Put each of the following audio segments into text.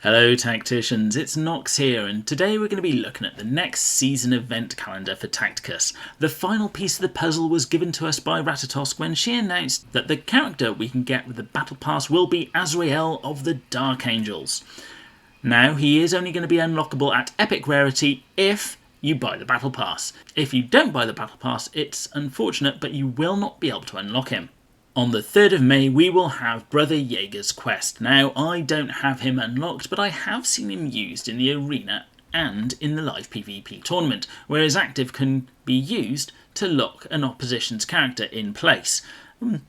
Hello Tacticians, it's Nox here, and today we're going to be looking at the next season event calendar for Tacticus. The final piece of the puzzle was given to us by Ratatosk when she announced that the character we can get with the Battle Pass will be Azrael of the Dark Angels. Now, he is only going to be unlockable at Epic Rarity if you buy the Battle Pass. If you don't buy the Battle Pass, it's unfortunate, but you will not be able to unlock him. On the 3rd of May, we will have Brother Jaeger's quest. Now, I don't have him unlocked, but I have seen him used in the arena and in the live PvP tournament, where his active can be used to lock an opposition's character in place.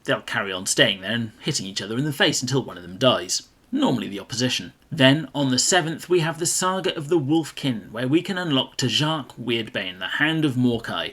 They'll carry on staying there and hitting each other in the face until one of them dies. Normally the opposition. Then, on the 7th, we have the Saga of the Wolfkin, where we can unlock Tajark Weirdbane, the Hound of Morkai.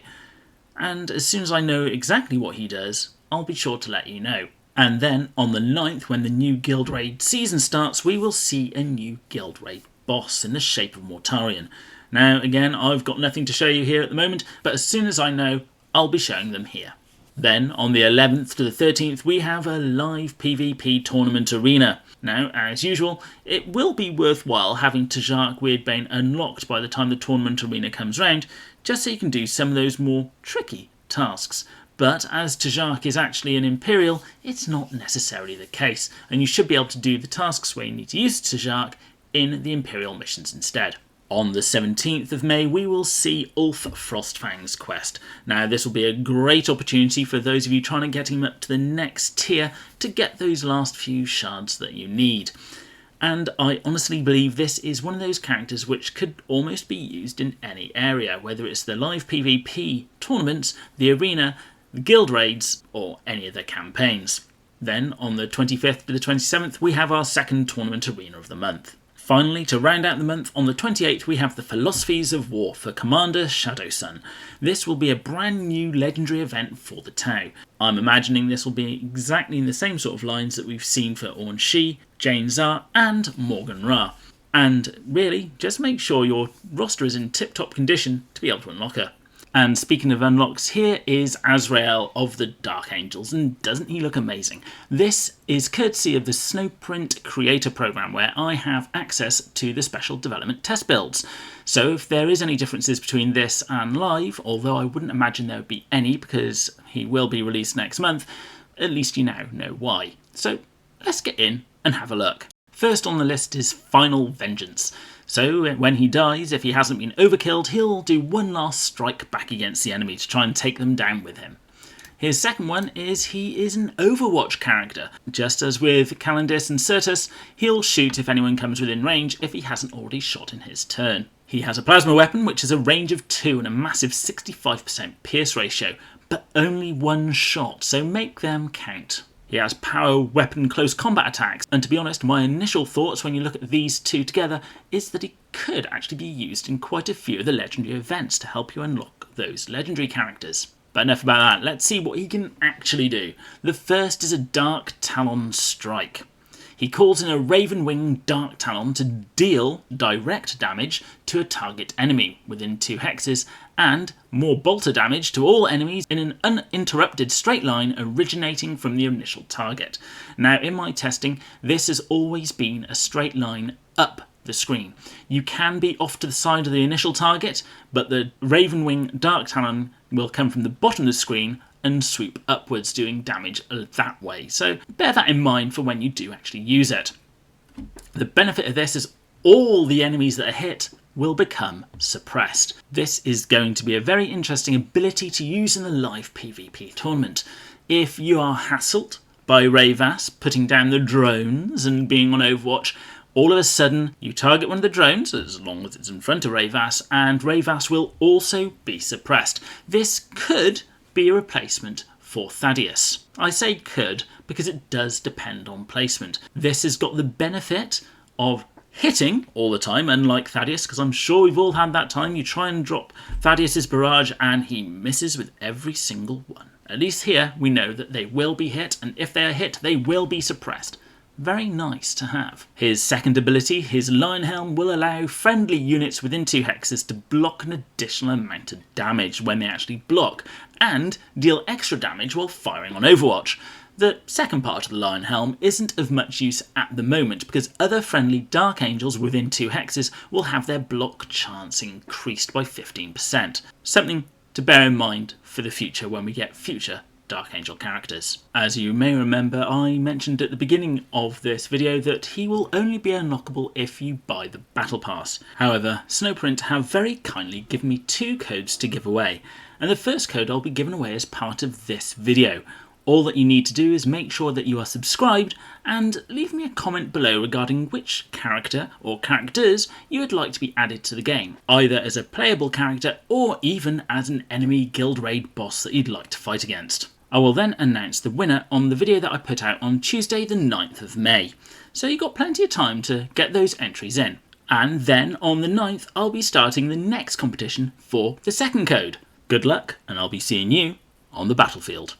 And as soon as I know exactly what he does, I'll be sure to let you know. And then, on the 9th, when the new Guild Raid season starts, we will see a new Guild Raid boss in the shape of Mortarion. Now, again, I've got nothing to show you here at the moment, but as soon as I know, I'll be showing them here. Then, on the 11th to the 13th, we have a live PvP tournament arena. Now, as usual, it will be worthwhile having Tajark Weirdbane unlocked by the time the tournament arena comes round, just so you can do some of those more tricky tasks. But as Tajark is actually an Imperial, it's not necessarily the case, and you should be able to do the tasks where you need to use Tajark in the Imperial missions instead. On the 17th of May, we will see Ulf Frostfang's quest. Now, this will be a great opportunity for those of you trying to get him up to the next tier to get those last few shards that you need. And I honestly believe this is one of those characters which could almost be used in any area, whether it's the live PvP tournaments, the arena, the guild raids, or any of the campaigns. Then, on the 25th to the 27th, we have our second tournament arena of the month. Finally, to round out the month, on the 28th, we have the Philosophies of War for Commander Shadowsun. This will be a brand new legendary event for the Tau. I'm imagining this will be exactly in the same sort of lines that we've seen for Ornn Shi, Jane Zar, and Morgan Ra. And really, just make sure your roster is in tip-top condition to be able to unlock her. And speaking of unlocks, here is Azrael of the Dark Angels, and doesn't he look amazing? This is courtesy of the Snowprint Creator Program, where I have access to the special development test builds. So if there is any differences between this and live, although I wouldn't imagine there would be any because he will be released next month, at least you now know why. So let's get in and have a look. First on the list is Final Vengeance. So when he dies, if he hasn't been overkilled, he'll do one last strike back against the enemy to try and take them down with him. His second one is he is an Overwatch character. Just as with Calendis and Certus, he'll shoot if anyone comes within range if he hasn't already shot in his turn. He has a plasma weapon which has a range of 2 and a massive 65% pierce ratio, but only one shot, so make them count. He has power weapon close combat attacks, and to be honest, my initial thoughts when you look at these two together is that he could actually be used in quite a few of the legendary events to help you unlock those legendary characters. But enough about that, let's see what he can actually do. The first is a Dark Talon Strike. He calls in a Raven Wing Dark Talon to deal direct damage to a target enemy within 2 hexes and more bolter damage to all enemies in an uninterrupted straight line originating from the initial target. Now, in my testing, this has always been a straight line up the screen. You can be off to the side of the initial target, but the Raven Wing Dark Talon will come from the bottom of the screen and swoop upwards, doing damage that way. So bear that in mind for when you do actually use it. The benefit of this is all the enemies that are hit will become suppressed. This is going to be a very interesting ability to use in the live PvP tournament. If you are hassled by Ravas putting down the drones and being on Overwatch, all of a sudden you target one of the drones, as long as it's in front of Ravas, and Ravas will also be suppressed. This could be a replacement for Thaddeus. I say could because it does depend on placement. This has got the benefit of hitting all the time, unlike Thaddeus, because I'm sure we've all had that time you try and drop Thaddeus's barrage and he misses with every single one. At least here we know that they will be hit, and if they are hit they will be suppressed. Very nice to have. His second ability, his Lion Helm, will allow friendly units within 2 hexes to block an additional amount of damage when they actually block, and deal extra damage while firing on Overwatch. The second part of the Lion Helm isn't of much use at the moment because other friendly Dark Angels within 2 hexes will have their block chance increased by 15%, something to bear in mind for the future when we get future Dark Angel characters. As you may remember, I mentioned at the beginning of this video that he will only be unlockable if you buy the Battle Pass. However, Snowprint have very kindly given me 2 codes to give away, and the first code I'll be giving away as part of this video. All that you need to do is make sure that you are subscribed and leave me a comment below regarding which character or characters you would like to be added to the game, either as a playable character or even as an enemy guild raid boss that you'd like to fight against. I will then announce the winner on the video that I put out on Tuesday the 9th of May, so you've got plenty of time to get those entries in. And then on the 9th I'll be starting the next competition for the second code. Good luck, and I'll be seeing you on the battlefield.